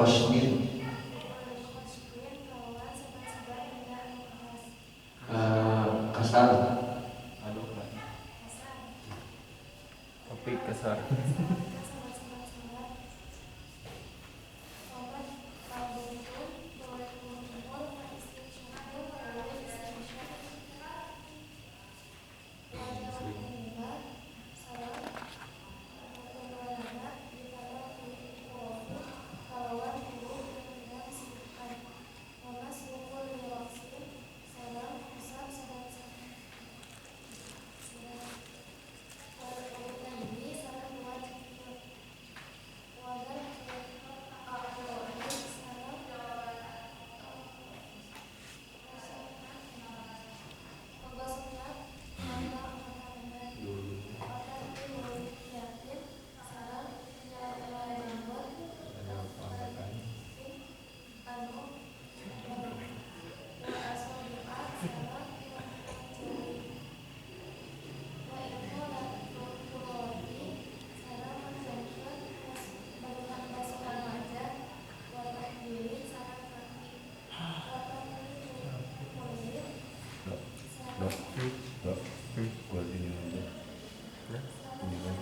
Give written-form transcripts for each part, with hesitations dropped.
khosnin kasar. Aduh, topik kasar. Buat ini aja. Ini kan.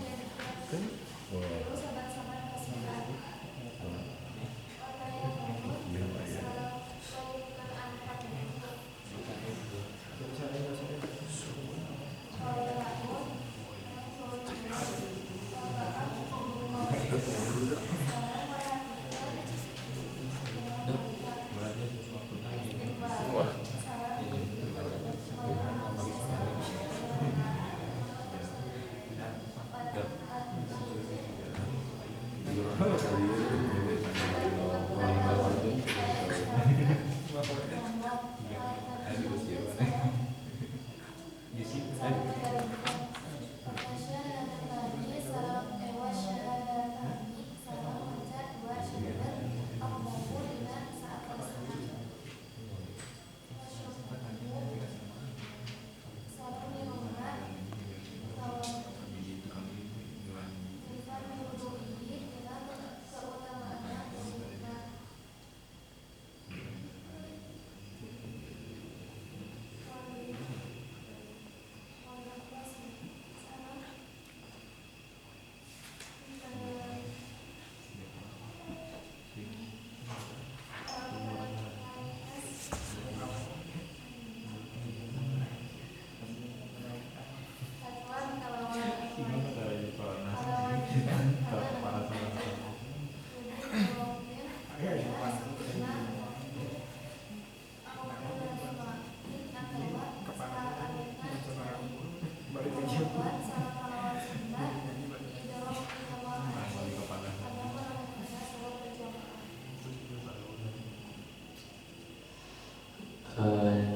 Oh. Iya, Pak, ya.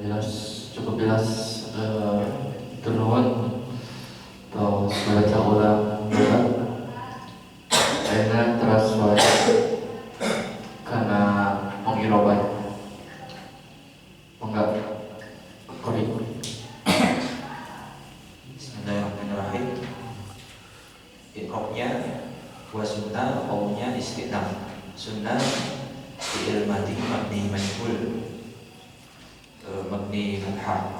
Jelas, cukup jelas. Turun atau baca ulang juga akhirnya terasa karena mengirobat enggak korik. Bismillahirrahmanirrahim. Iqrobnya wa sunnah qawnya istinaf. Sunnah fi'il madhi mabni majhul, mabni mubham.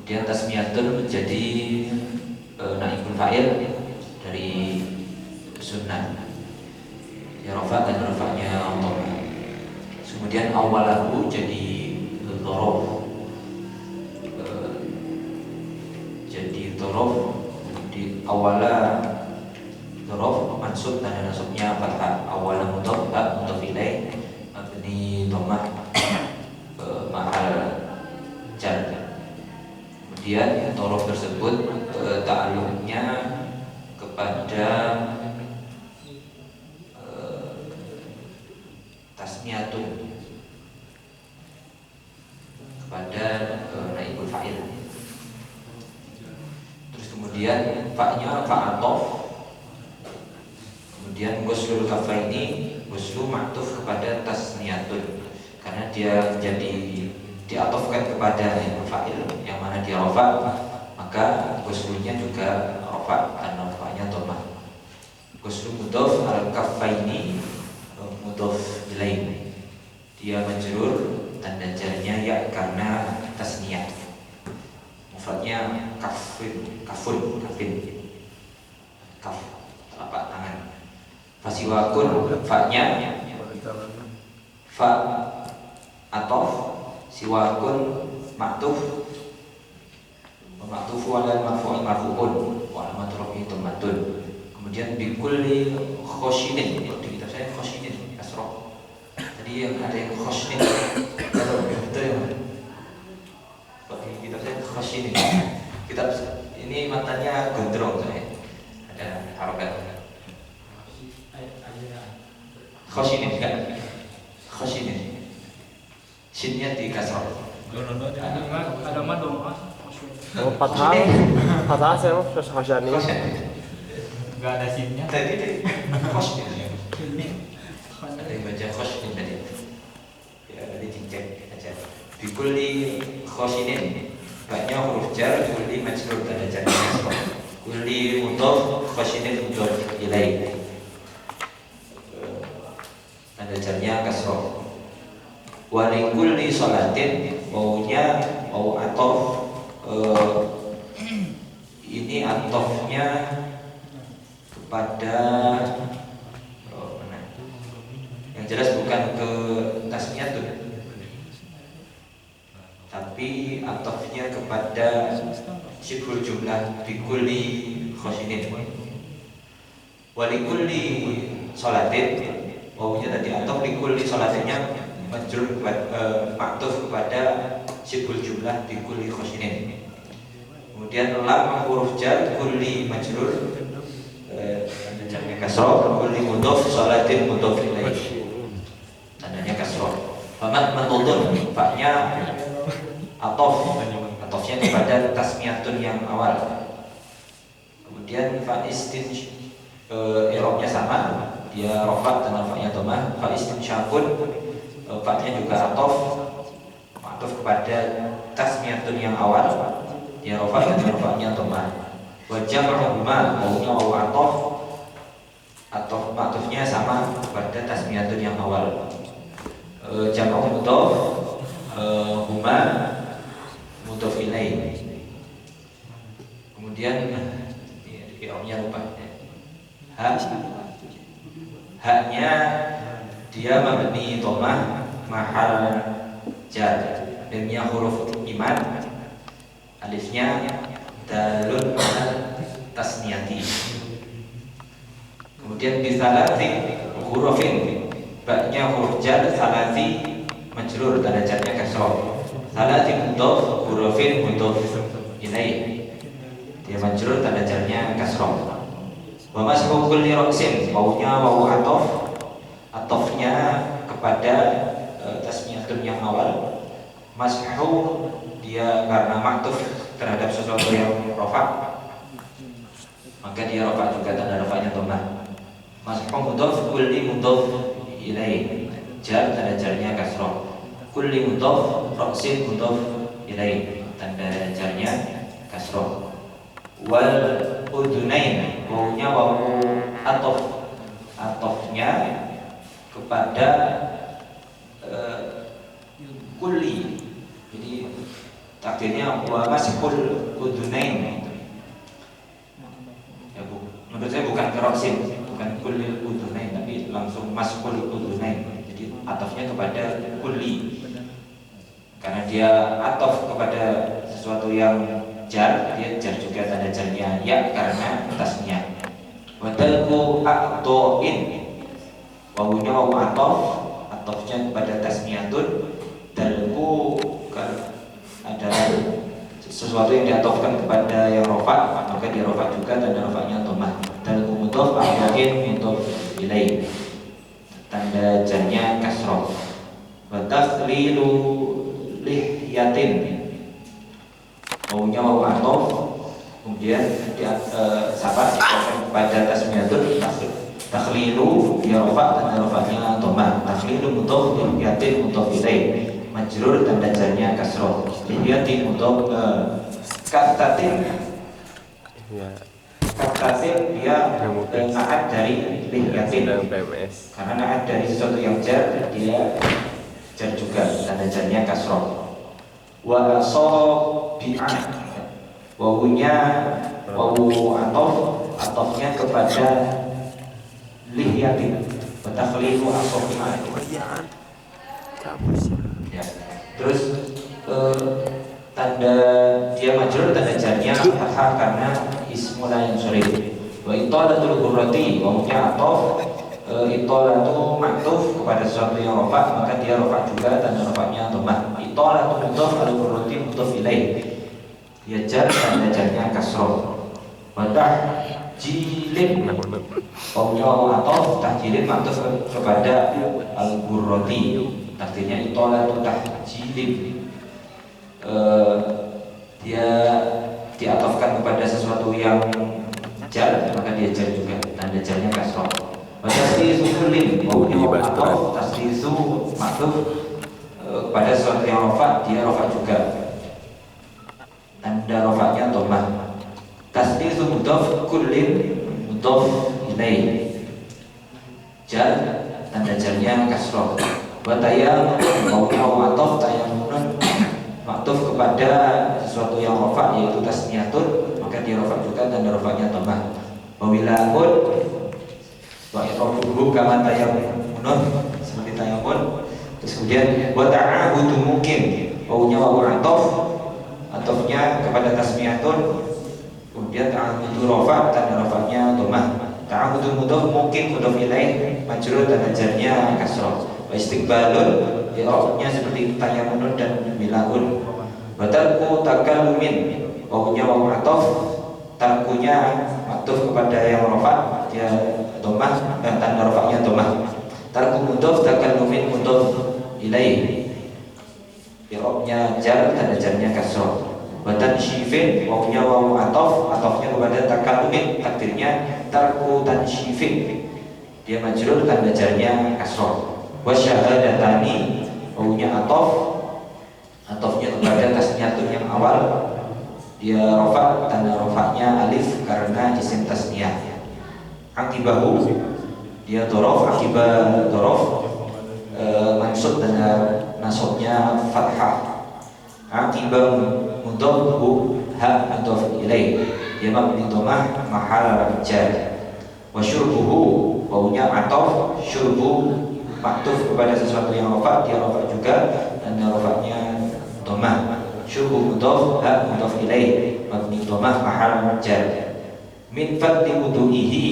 Kemudian tasmiyatun menjadi naibul fa'il dari sunnah, ya rafa dan rafanya Allah. Kemudian awalahu jadi dhorof, jadi dhorof di awala dhorof mansub dan nasabnya fathah. Awala mudhaf mudhaf ilaih mabni dhammah ma'al jar. Kemudian dhorof tersebut ta'alluqnya kepada tasmiyatun, kepada naibul fa'il. Terus kemudian fa'nya fa'atof. Kemudian ghuslul kafaini, ghuslu ma'tuf kepada tasniyatun, karena dia menjadi diatofkan kepada naibul fa'il yang mana dia rafa, maka ghuslunya juga rafa karena rafanya dhammah. Ghuslu mudhaf al kafaini mudhof ilaih. Dia majrur, tanda jarnya ya karena tasniyah. Mufradnya kafin, kaf, telapak tangan. Fasiwakun, fa-nya fa atof, siwakun maktuf, maktufu ala marfu'un wa alamatu rafi'i dhammatun. Kemudian bikulli khoshinin, di kitab saya khoshinin kasroh. Tadi yang ada yang khoshinin, betul ya? Di kitab saya khoshinin. Kitab ini matanya gondrong saya, ada harokat. Khoshinin kan? Khoshinin. Shinnya di kasroh. Ada madu kan? Oh, fathah saya mau terus khashani. Nggak ada sinnya. Tadi khoshinin. Ada yang baca khoshinin tadi. Ya, tadi dicek aja. Bikulli khoshinin, banyak huruf jar, kulli majrur tanda jar kasroh. Kulli mudhof, khoshinin mudhof ilaih. Tanda jarnya kasroh. Walikulli sholatin, wawunya wawu atof. Ini atofnya kepada yang jelas bukan ke tasmiyatun, tapi atofnya kepada syibhul jumlah bikulli khoshinin. Walikulli sholatin, wawunya tadi atof, likulli sholatinnya majrur maktuf kepada syibhul jumlah bikulli khoshinin. Kemudian lam huruf jar, kulli majrur tanda jarnya kasroh, kulli mudhof sholatin mudhof ilaih, tandanya kasroh. Famat matudun, fa-nya atof, atofnya kepada tasmiyatun yang awal. Kemudian fa istin i'rabnya sama, dia rafa dan rafa'nya dhammah. Fa istinsyaqun, fa-nya juga atof, atof kepada tasmiyatun yang awal, dia rafa dan rafa'nya dhammah. Wa jam'uhuma, wawunya wawu atof, atofnya sama kepada tasmiyatun yang awal. Jam'u mudhof, huma mudhof ilaih. Kemudian i'rabnya lupa. Haknya dia mabni dhammah mahal jar, lamnya huruf iman, alifnya dalun ala tasniyati. Kemudian bisalati hurufin, ba-nya huruf jar, salati majrur tanda jarnya kasroh. Salati mudhof, hurufin mudhof ilaih, dia majrur tanda jarnya kasroh. Wa mashu kulli ra'sin, wawunya wawu atof, atofnya kepada tasmiyatun yang awal. Mashu dia karena maktuf terhadap sesuatu yang rafa, maka dia rafa juga tanda rafanya dhammah. Mashu mudhof, kulli mudhof ilaih, jar tanda jarnya kasroh. Kulli mudhof, ra'sin mudhof ilaih, tanda jarnya kasroh. Wal udunain, wawunya wawu atof, atofnya kepada kulli. Jadi takdirnya wa masihul udunain. Ya, menurut saya bukan keroksin, bukan kulli udunain, tapi langsung masihul udunain. Jadi atofnya kepada kulli, karena dia atof kepada sesuatu yang jar, dia jar juga tanda jarnya ya karena atasnya. Wadalku a'to'in, wawunya wawu atof, atofnya kepada tasmiyatun. Dalku ada sesuatu yang diatofkan kepada yang rofa, maka dia rofa juga tanda rofanya dhammah. Dalku mudhof, a'to'in mudhof ilaih, tanda jarnya kasroh. Wa takhlilu lihyatin, wawunya wawu atof, kemudian sahabat pada tasmiyatun takhlilu, dia rofa tanda rofanya dhammah. Takhlilu mudhof, lihyatin mudhof ilaih, majrur tanda jarnya kasroh. Lihyatin mudhof kattatin, muttasil dia naat dari lihyatin. Sedang PMS. Karena naat dari sesuatu yang jar, dia jar juga, tanda jarnya kasroh. Wa asobi'ah, wawunya wawu atofnya kepada lihyatin. Batakhlifu asobi'ah. Ya. Terus tanda dia majrur, tanda jarnya fathah karena ismu la yang sorry. Wa itolatul ghurrati, wawunya atof, itolatu maktuf kepada sesuatu yang rofa, maka dia rofa juga, tanda rofanya dhammah. Itolatu mudhof al ghurrati mudhof ilaih, dia jar, tanda jarnya kasroh. Wa tahjilin, wawunya wawu atof, tahjilin maktuf kepada al ghurrati, artinya itolatu tahjilin. Dia diatofkan kepada sesuatu yang jar, maka dia jar juga, tanda jarnya kasroh. Tasdisu kullin, wawunya atof, tasdisu maktuf kepada sesuatu yang rofa, dia rofa juga, tanda rofanya dhammah. Tasdisu mudhof kullin mudhof ilaih, jar, tanda jarnya kasroh. Wa tayammum, wawunya atof, tayammun maktuf kepada sesuatu yang rofa yaitu tasniyatun, maka dia rofa juga, tanda rofanya dhammah. Wa wilahun, wa iqrafuhu kama tayammun, seperti tayammun. Terus kemudian wa ta'ahudu mungkin, wawunya wawu atof, atofnya kepada tasniyatun, kemudian ta'ahudu rofa, tanda rofanya dhammah. Ta'ahudu mudhof mungkin mudhof ilaih, majrur, tanda jarnya kasroh. Wa istiqbalun, i'rabnya seperti tayammun dan bilahun. Wa tarku takallumin, wawunya wawu atof, tarkunya maktuf kepada yang rofa, dia dhammah, tanda rofanya dhammah. Tarku mudhof, takallumin mudhof ilaih, i'rabnya jar, tanda jarnya kasroh. Wa tansyifin, wawunya wawu atof, atofnya kepada takallumin, takdirnya tarku tansyifin, dia majrur, tanda jarnya kasroh. Wa syahadatani, wawunya atof, atofnya kepada tasniyatun yang awal, dia rofa, tanda rofanya alif karena isim tasniyah. Akibahu, dia dorof, akibah dorof, mansub, tanda nasabnya fathah. Akibah mudhof ha mudhof ilaih, dia mabni dhammah mahal jar. Wa syurbuhu, wawunya atof, syurbu maktuf kepada sesuatu yang rofa, dia rofa juga, tanda rofanya dhammah. Syurbu mudhof ha mudhof ilaih, mabni dhammah mahal jar. Min fadli wudu'ihi,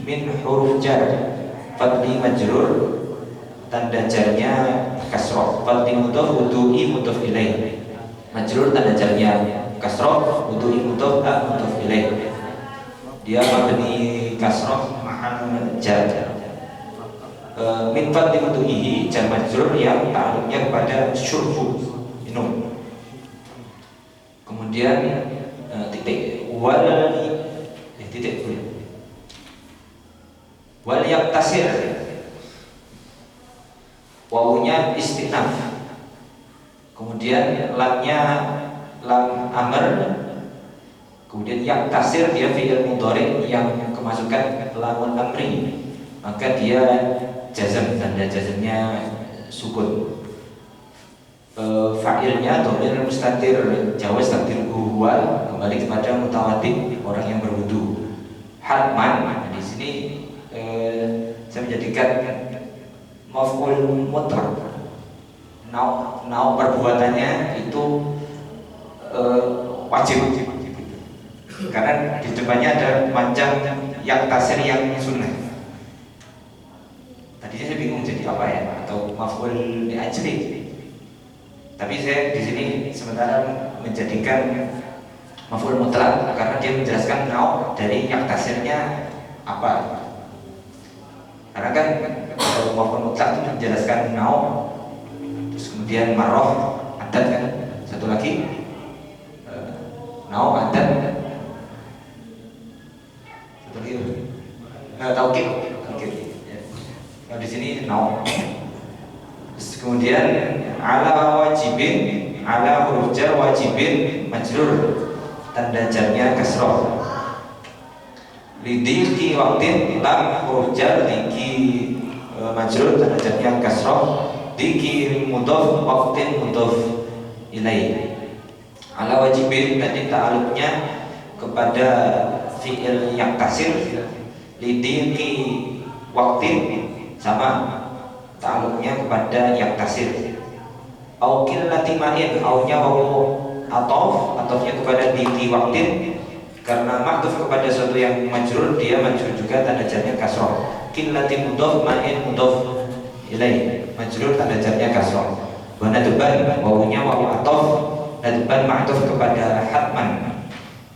min huruf jar, fadli majrur, tanda jarnya kasroh. Fadli mudhof, wudu'i mudhof ilaih, majrur, tanda jarnya kasroh. Wudu'i mudhof ha mudhof ilaih, dia mabni kasroh mahal jar. Min fadli wudu'ihi, jar majrur yang ta'alluqnya kepada syurbu, minum. Kemudian titik wal titik wal yaktasir, wawunya istinaf, kemudian lamnya lam amr, kemudian yaktasir dia fi'il mudhari yang kemasukan lamun amri, maka dia jazam, tanda jazamnya sukun. Fa'ilnya dhamir mustatir jawaz takdir huwa, kembali kepada mutawaddi, orang yang berwudu. Hatman, di sini saya menjadikan maf'ul mutlaq. Nau perbuatannya itu wajib, karena di depannya ada macam yang tasir yang sunnah. Tadinya saya bingung jadi apa ya, atau maf'ul li ajli. Tapi saya di sini sementara menjadikan maf'ul mutlaq karena dia menjelaskan nau dari yang tasirnya apa. Karena kan kalau maf'ul mutlaq itu menjelaskan nau, terus kemudian marroh, adat kan, satu lagi nau, adat, satu lagi taukid. Nah, di sini nau. Terus kemudian ala wajibin, ala huruf jar wajibin majrur, tanda jarnya kasroh. Lidiki waktin lam huruf jar diki majrur tanda jarnya kasroh, diki mudhof waktin mudhof ilaih. Ala wajibin tadi ta'aluknya kepada fi'il yang kasir, lidiki waktin sama ta'aluknya kepada yang kasir. Aukil latimain aunya wawu atofnya kepada diki waktin, karena maktuf kepada sesuatu yang majrur, dia majrur juga tanda jarnya kasroh. Qillati mudhof ma'in mudhof ilaih, majrur tanda jarnya kasroh. Wa nadban wawunya wawu atof, nadban maktuf kepada hatman,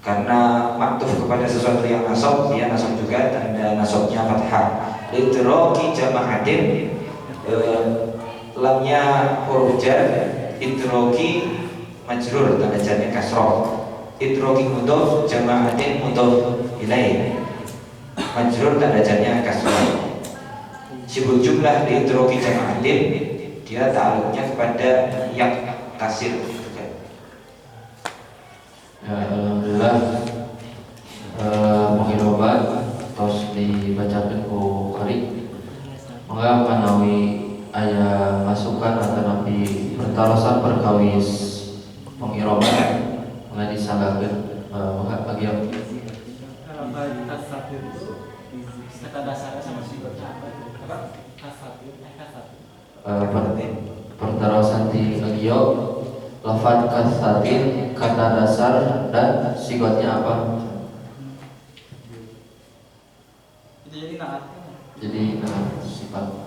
karena maktuf kepada sesuatu yang nasab, dia nasab juga tanda nasabnya fathah. Lidraki jama'atin lamnya huruf jar, idraki majrur tanda jarnya kasroh. Idroki mudhof jama'atin mudhof ilaih, majrur tanda jarnya kasroh. Sibuk jumlah di idroki jama'atin, dia ta'aluknya kepada yang kasir juga. Ya, alhamdulillah pengiroban terus dibacakan ku kari. Maka manawi aya masukan atau nabi pertarosan perkawis pengiroban nggak disanggakan bagi yang kasat itu kata dasarnya sama sifatnya apa? Kasat. pertarosan di agio lafaz kasatin kata dasar dan sigotnya apa? Jadi naat. Jadi sifat.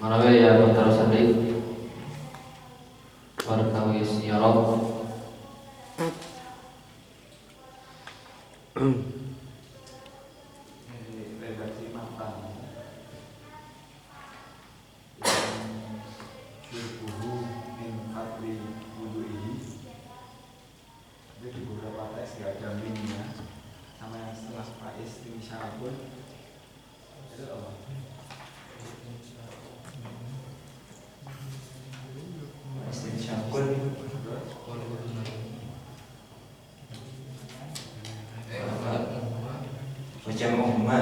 Mana ya pertarosan di perkawis yarab. Redaksi matang syurbuhu min fadli wudu'ihi. Jadi di beberapa teks gak ada minnya, sama yang setelah faiz ini syarabun itu apa? Istinsyakul Wajamuhuma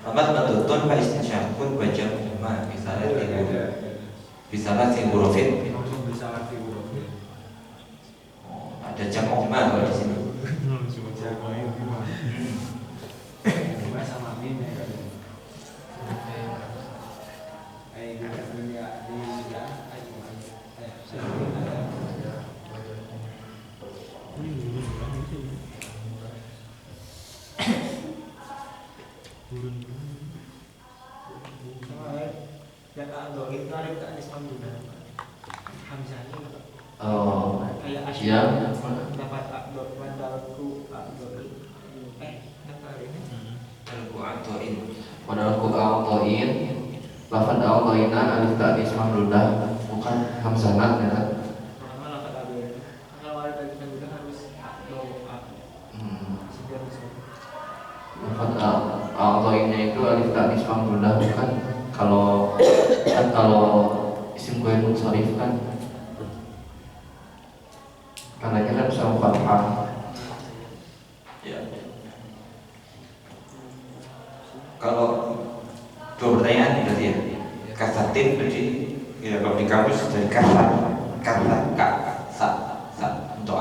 Amat matutun fa istinsyakul wajamuhuma. Misalnya si hurufin Langsung bisa arti hurufnya. ada jamuhuma kalau di sini. Jagoin gimana? Gimana sama min ya kan? Dunia di yang kalau itu ada tak Islam juga hamzahnya Oh, kayak iya. dapat akdor mandalku akdor dapat ini Al-Bu'atoin padahal ku al-toin lafad al-toina alif ta'nis mamdudah bukan hamzanah ya kan? karena dapat akdor kalau ada dari juga harus akdor segar Lafad al-toinnya itu alif ta'nis mamdudah bukan. Kalau isim gue munsharif kan karena kan sama fathah. ya. Kalau dua pertanyaan berarti ya. Kasatin berarti ya, kalau di kamus dari kasat untuk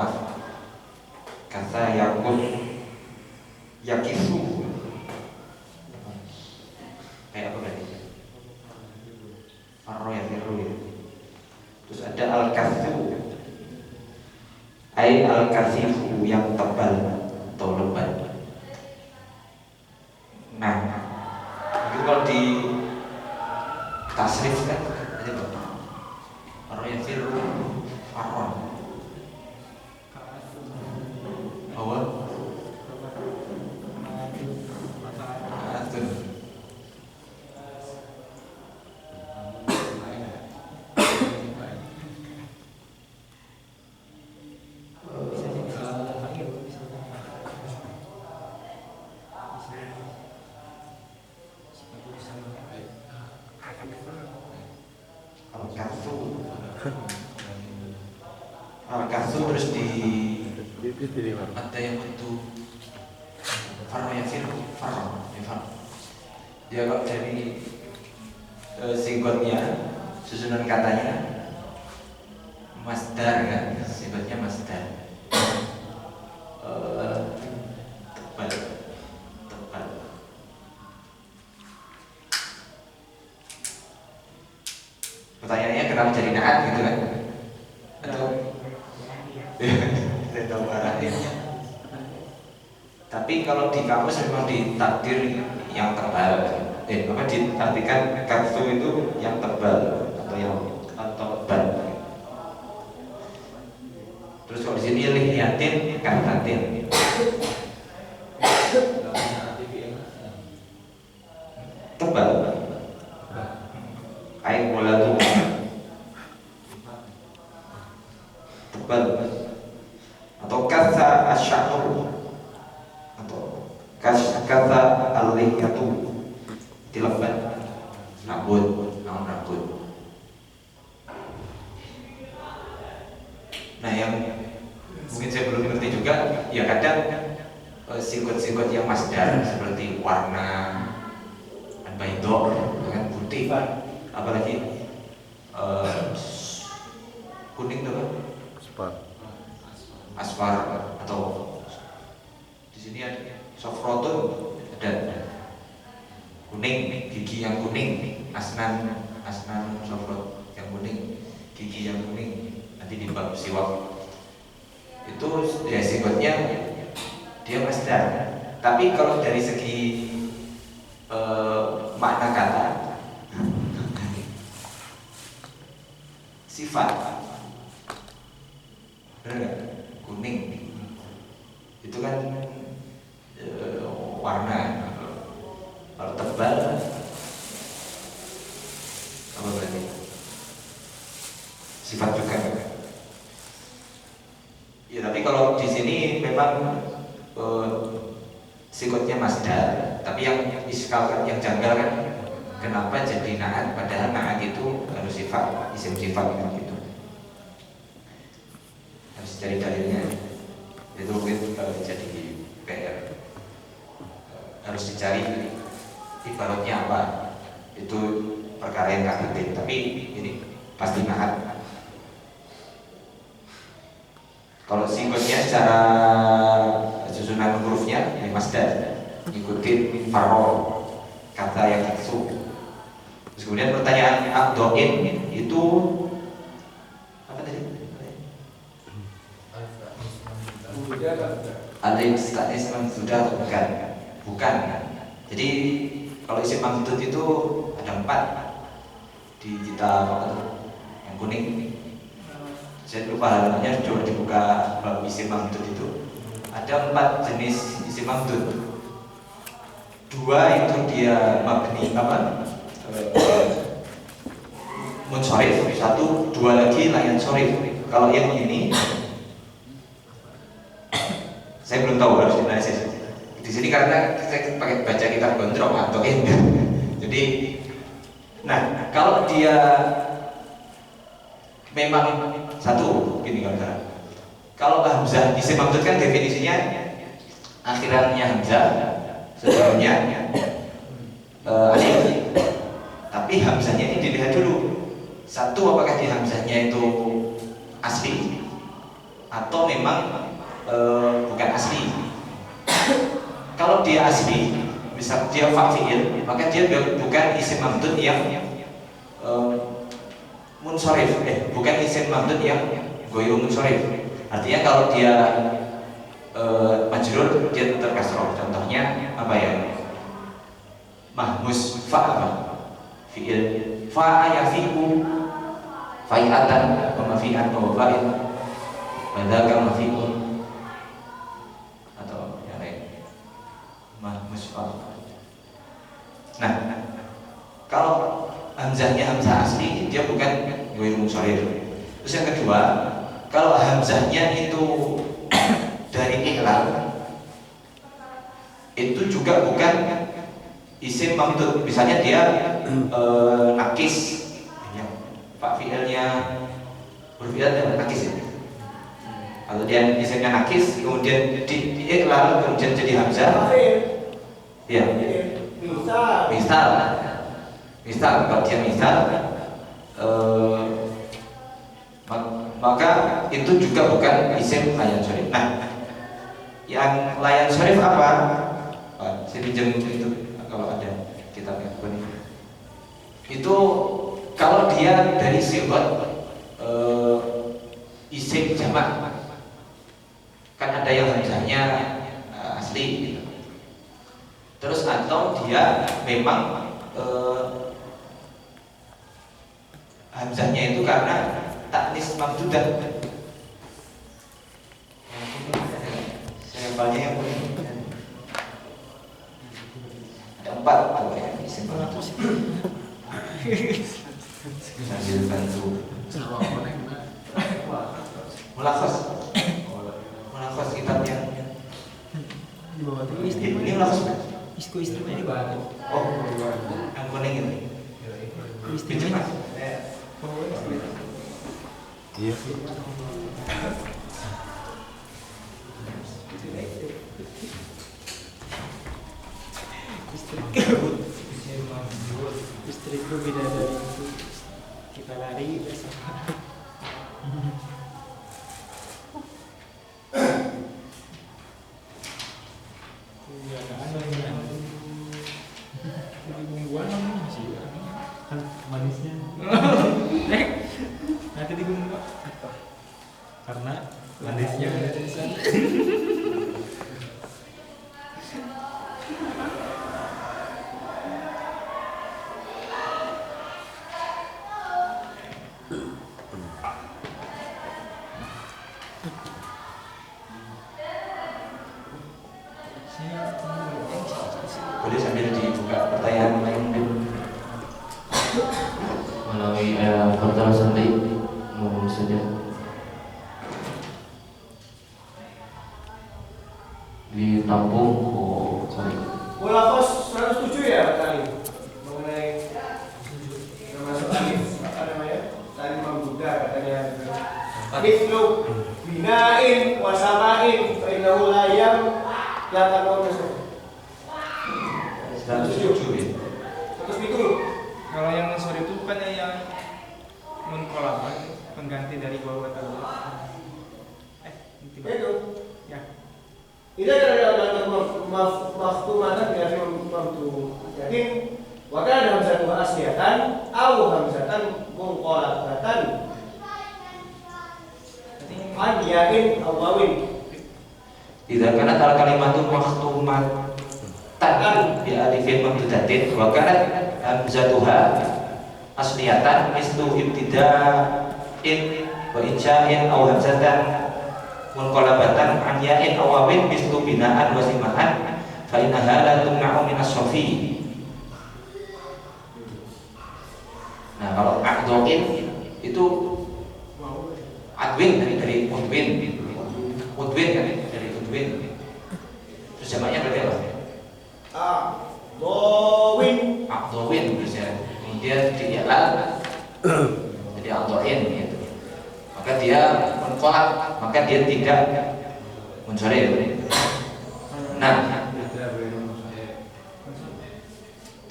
kasa yakut yakisu kayak apa berarti? Farro ya firu ya. Terus ada al-kasu ay al-kasifu yang tebal atau lebat. Nah, itu kalau di tasrif kan ada apa? Farro ya firu farron awal atun Al-Kahfu terus di ada yang bentuk Farno ya Farno. Dia kalau dari singkatnya susunan katanya masdar kan, singkatnya masdar. Tebal. Pertanyaannya kenapa jadi naat gitu kan? Atau saya tahu arahnya. Tapi kalau di kamus memang ditakdir yang tebal. Diartikan kartu itu yang tebal atau tebal. Terus kalau di sini lihatin kartatin. Tebal. Kayak bola tuh tebal. Atau kasa asy'ur atau kasa al-lihiyatu tilafan rambut. Nah yang mungkin saya belum ngerti juga ya kadang singkut-singkut yang masdar seperti warna baydor kan putih, apalagi kuning tuh asfar atau di sini ada sofrotun, ada kuning, gigi yang kuning, asnan sofrot yang kuning, gigi yang kuning. Nanti di bab siwak itu ya singkatnya dia masdar. Tapi kalau dari segi makna kata sifat, benar nggak? Kuning itu kan warna. Kalau tebal apa berarti? Sifat juga. Ya tapi kalau di sini memang sikotnya masdar, tapi yang iskal yang janggal kan kenapa jadi naat, padahal naat itu harus sifat, isim sifat gitu. Harus cari dalilnya. Itu mungkin jadi PR. Harus dicari ibaratnya apa. Itu perkara yang gak penting, tapi ini pasti naat. Kalau singkatnya secara susunan hurufnya ya masdar, ikutin farol kata yang maksud. Terus kemudian pertanyaan abdoin itu apa tadi? Al-istatisman sudah atau bukan? Bukan. Jadi kalau isim mamdud itu ada 4 di kitab apa tuh? Yang kuning. Saya lupa halamannya, coba dibuka bab isim mamdud itu. Ada 4 jenis isim mamdud. 2 itu dia mabni apa? Munsorif. 1, 2 lagi layan sorif. Kalau yang ini saya belum tahu, harus dinalisis. Di sini karena saya pakai baca kitab gondrong atau jadi, nah kalau dia memang satu gini kalau hamzah isim mamdud kan definisinya akhirannya hamzah, sebelumnya alif. Tapi hamzahnya ini dilihat dulu. Satu, apakah di hamzahnya itu asli atau memang bukan asli. Kalau dia asli, misal dia fa'il, maka dia bukan isim mamdud yang munsorif, bukan isim mamdud yang goyru munsorif. Artinya kalau dia majrur, dia terkasroh. Contohnya apa ya? Mahmus fa'aba fi'il fa'a yafi'u fa'i'atan wa mafi'an wa fa'il badaka mafi'un atau yang lain. Mahmus fa'aba. Nah, kalau hamzahnya hamzah asli, dia bukan goyru munsorif. Terus yang kedua, kalau hamzahnya itu dari ihlal, itu juga juga bukan isim mamdud. Misalnya dia nakis, pak fi'ilnya huruf fi'il nakis ya. Kalau dia isimnya nakis, kemudian lalu kemudian jadi hamzah, ya. Misal kalau dia misal, maka itu juga bukan isim layan syarif. Nah, yang layan syarif apa? Saya pinjam itu kalau ada kitabnya itu kalau dia dari sifat isim jamak, kan ada yang hamzahnya asli gitu. Terus atau dia memang hamzahnya itu karena taknis mamdudah. Sampelnya yang kuning ada 4 ya, isim mamdudah. Sambil bantu mulakhas kitabnya Di bawah itu ini mulakhas istimewa di bawah. oh yang kuning ini Istimewa. Iya. Istriku bidadari itu kita lari bersama. Iya kan bumbuan masih kan manisnya. Nanti digumbu apa? Karena manisnya ada di sana. boleh sambil dibuka pertanyaan lain melalui portal sendiri mohon saja ditampung. Oh sorry. Mulakos 107 ya tadi mengenai termasuk alif apa namanya tadi mamduda katanya mislu binain wasamain fa innahu la yaqulu 107 terus itu Kalau yang sore itu bukannya yang munqalabah pengganti dari wawu atau itu ya. Ini adalah maftumatan dari mamdu. Jadi wakil ada hamzah asliatan, au hamzatan munqalabatan. An yakin awawin. Idza kanat al kalimatu makhtumatan bi alifin mamdudatin wa kanat hamzatuha asliyatan mislu ibtida'in wa insya'in aw hamzatan munqalabatan an ya'in aw wawin mislu bina'an wa simahan fa innaha la tumna'u min as-safi. Nah, kalau aqdin itu adwin dari udwin kan dari udwin. Terus jamaknya berarti apa? Dowin. Aqdawin bisa. Kemudian dii'lal jadi aqdain gitu. Maka dia munqalab, maka dia tidak munsharif. Nah,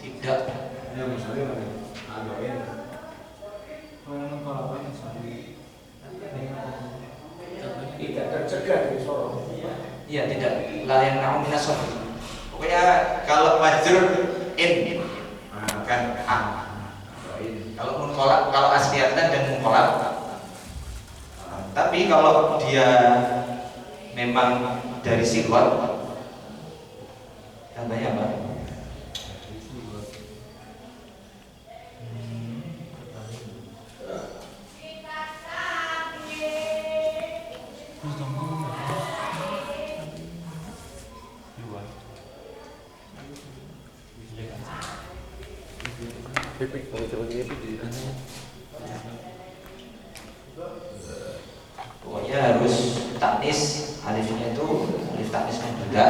tidak Tidak tercegah dari sorong. ya tidak layan na'u minas safi. Pokoknya kalau majrur in kan kalau munqalab, kalau asliyatan dan munqalab. Tapi kalau dia memang dari sifat tandanya apa? Pokoknya harus taknis, alifnya itu alif taknis juga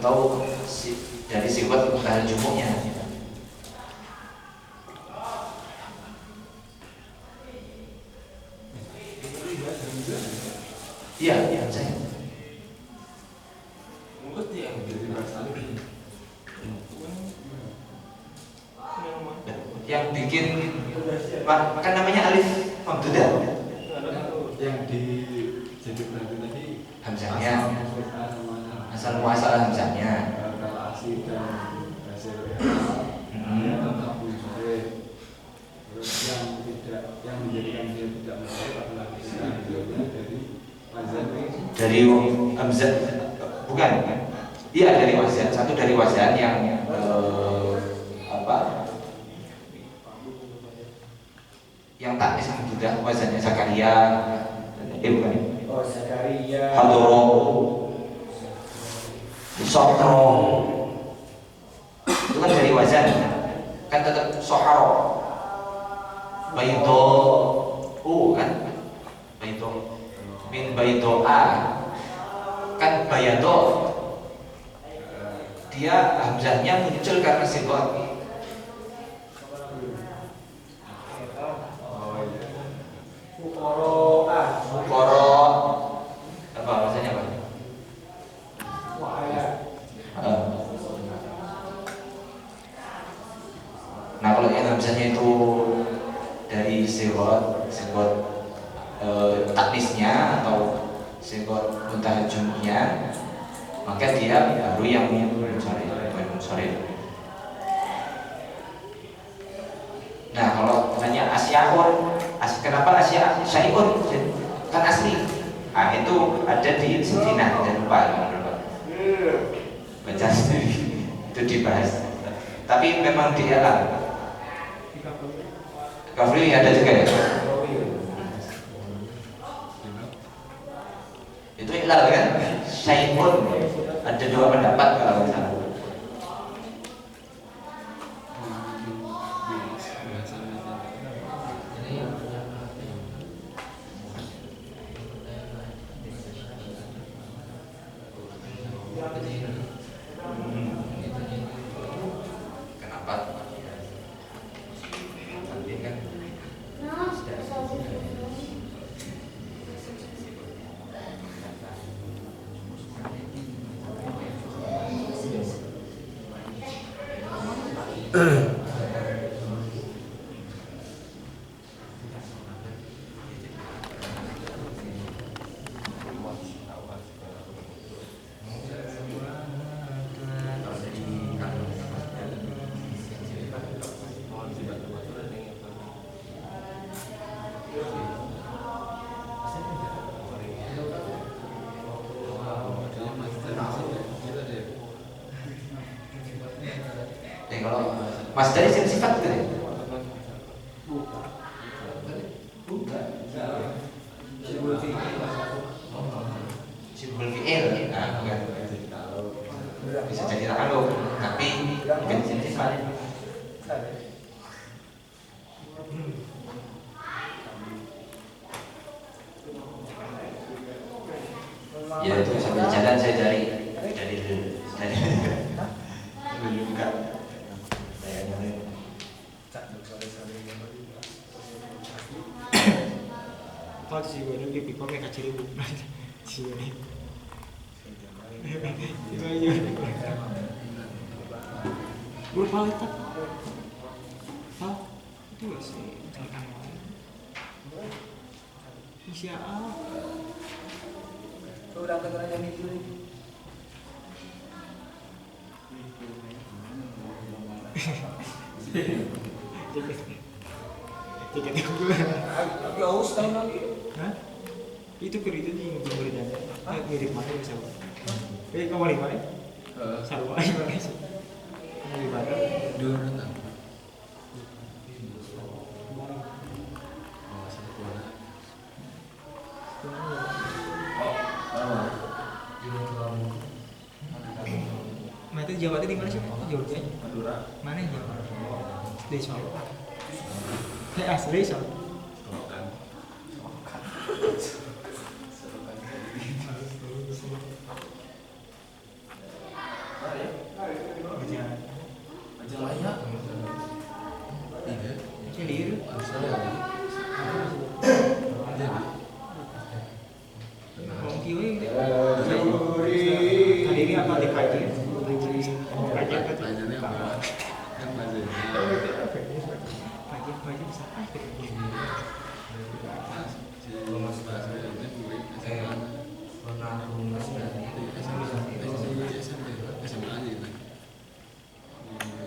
tahu dari sifat mutahan jumuknya. Iya, saya. Yang bikin kan namanya alif mamdudah. Yang jadi berarti tadi Hamzahnya, asal muasal hamzahnya. kalau asli dan hasil tetap muncul. Terus yang menjadikan dia tidak muncul adalah istilahnya dari wazan. Dari hamzah, bukan? Iya, dari wazan. Satu dari wazan yang yang taknis hamdudah, wazannya Zakaria. Bukan. Oh, Zakaria. Hadoro, Sotro, itu kan dari wazan, kan tetap Soharo, Baito, kan, Baito, min Baitoa, kan Bayato, dia hamzahnya muncul karena sikot. Fukoro, apa bahasanya apa? Nah, kalau yang hamzahnya itu dari sikot taknisnya atau sikot muntahajumnya, maka dia baru yang munsharif. Nah, kalau namanya asyahun, kenapa syai'un? Kan asli. Nah, itu ada di Sakinah dan lupa. Baca sendiri. Itu dibahas. Tapi memang di alam. Kafri ada juga ya? Itu ilal kan? Syai'un. Ada dua pendapat kalau misalnya. Kalau Mas dari sifat gitu ya? Simbol fi'il, nah bukan. Bisa jadi takaluk, tapi bukan sifat. Ya itu sambil jalan saya dari juga. Kalau sih gue lebih pipa mereka ciri bukan sih ini. Itu aja. Gue paling tak. Hah? Itu gak sih? Isya ah. Udah keterangan jam itu nih. Tiket gue. Jauh setahun lagi. Hah? Itu kerja di pemberian. Mirip mana bisa? Kamu lima ya? Sarwa aja mana sih? Di mana? Dua orang. Nah itu Jawa itu di mana sih? Jogja. Madura. Mana Jawa? Di Solo. Asli Solo.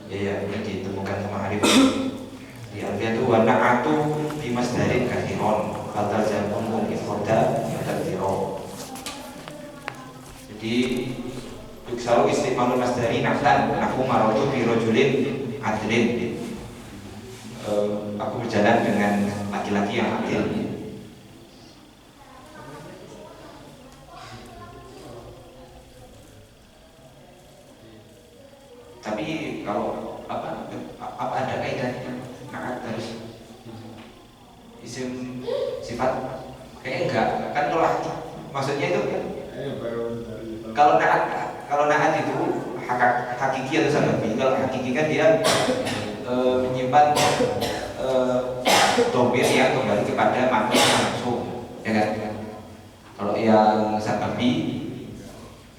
Ya, ini ditemukan sama Arif. Di Alfiah itu wa na'atu bi masdarin kathiron fatal jamun ifroda tadhiro. Jadi yuksaru istiqmalul masdari naftan nahu maratu bi rajulin adlin. Aku berjalan dengan laki-laki yang adil. Tapi kalau apa ada kaidahnya? Nah, harus isim sifat kayaknya enggak kan telah maksudnya itu kalau naat itu hakiki atau sababi. Kalau hakiki kan dia menyimpan domir yang kembali kepada makna langsung, ya kan? Kalau yang sababi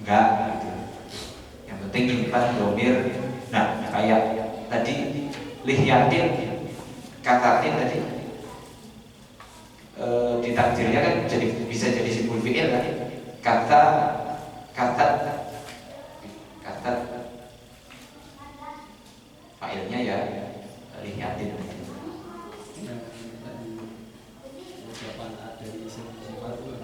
enggak gitu. Yang penting menyimpan domir. Nah, kayak tadi lihyatin katatin tadi ditakdirnya kan jadi bisa jadi simbol fi'il kan? Kata fa'ilnya ya lihyatin. Ucapan ada di isim sifat itu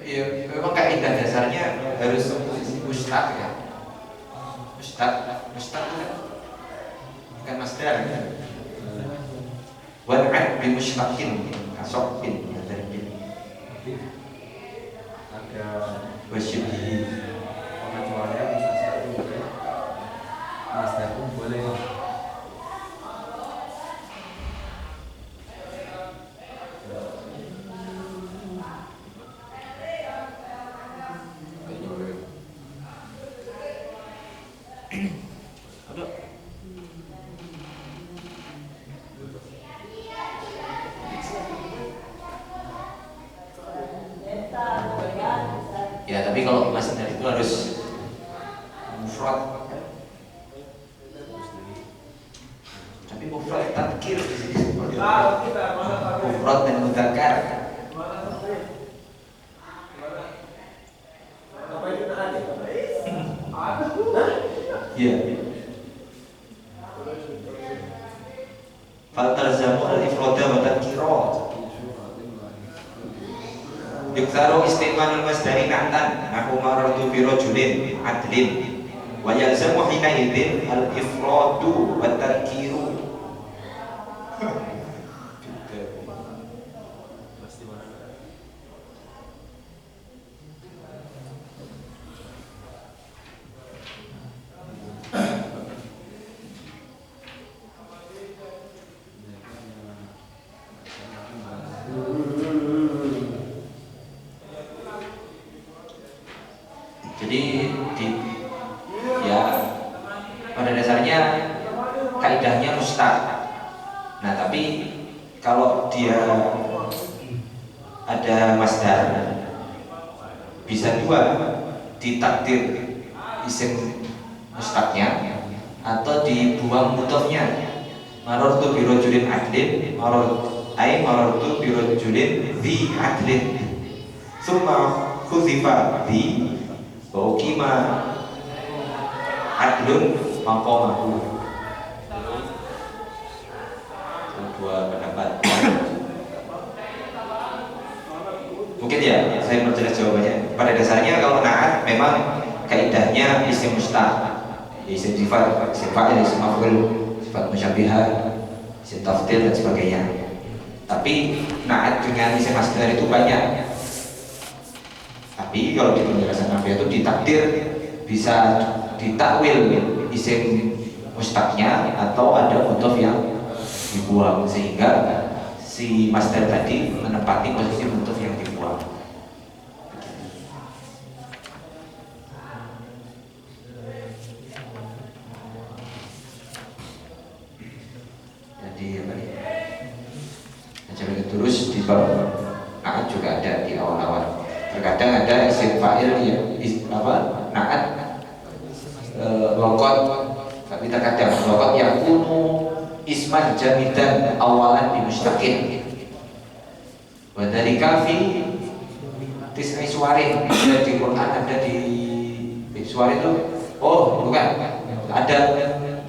Ya, memang kaidah dasarnya harus mustaq ya. Mustaq itu kan bukan masdar ya. Wan'ad bi mustaqin asofin dari bin. ada Wasyibhi. pengecualian bisa satu boleh, masdar pun boleh. Ya, tapi kalau masdar itu harus mufrad. Tapi mufrad tadkir di sini seperti mufrad dan mudzakkar. Ya. Faltalzamu al-ifrada wa tadkira. Yuktaru istiqmalul masdari na'tan nahu marartu bi rajulin adlin wa yalzamu hina idzin al-ifradu wa tadkiru. Jadi ya pada dasarnya kaidahnya mustaq. Nah, tapi kalau dia ada masdar bisa dua, ditakdir isim mustaqnya atau dibuang mudhofnya. Marartu bi rajulin adlin marartu bi rajulin dhi adlin. Summa khuzifa dhi Bukima adlun maqamahu. Dua pendapat. Mungkin ya saya perjelas jawabannya. Pada dasarnya kalau na'at memang kaidahnya isim mustaq, isim sifat, isim fa'il, isim maf'ul, sifat musyabbihah, isim tafdhil dan sebagainya. Tapi na'at dengan isim masdar itu banyak. Tapi kalau di penjelasan Nabi itu ditakdir bisa ditakwil isim mustaqnya atau ada mudhof yang dibuang sehingga si masdar tadi menempati posisi mudhof yang dibuang. Jadi apa nih? Nah, terus di bawah juga ada di awal-awal. Terkadang ada isim fa'il ya, naat lokot, tapi terkadang lokot yakunu isman jamidan awalan di mustaqil. Wa dari kafi tis'i suwarin, ada di Quran, ada di suwarin itu. Oh, bukan. Ada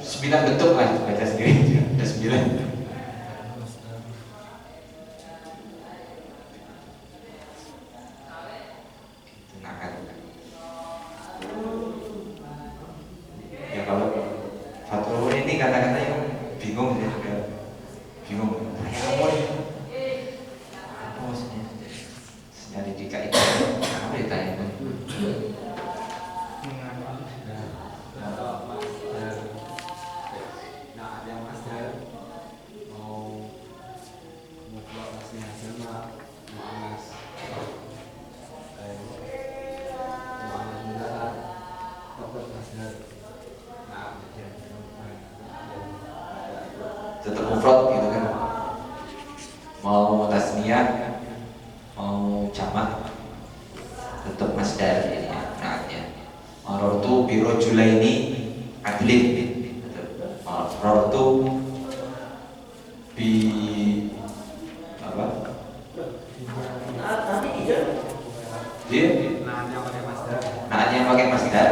9 bentuk lah, baca sendiri. Ada 9. Ya kalau Fathul ini kata-kata yang bingung ya, juga bingung. Apa maksudnya? Nyari di kaidah. Apa ditanya? Nah, ada yang masdar mau keluar masih hasil mah mu'anas mu'anas dapat masdar. Nah, Tetap mufrad gitu kan. Mau tasniyah, mau jamak, tetap masdar jadinya naatnya. Marartu bi rajulaini adlin. Marartu bi apa? Dia nah yang pakai masdar. naatnya yang pakai masdar,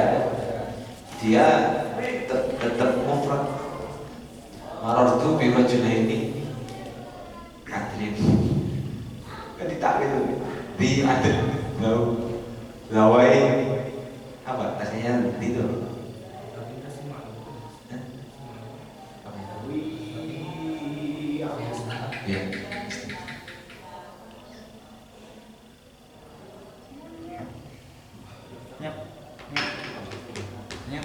dia tetap mufrad. Marartu bi rajulaini adlin. Kan ditakwil bi adl. Lawai apa tasnya itu? Ya. Nyap. Nyap.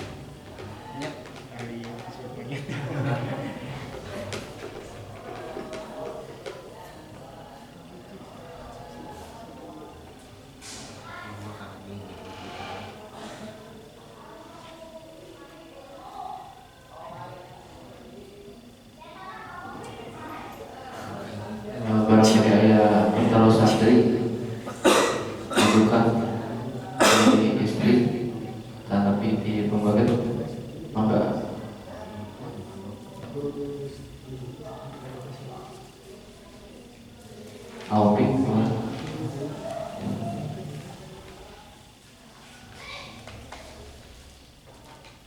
Nyap. Dari semuanya. Barangkali ada kalau santri ajukan di istri tapi di pembagian maka Aupik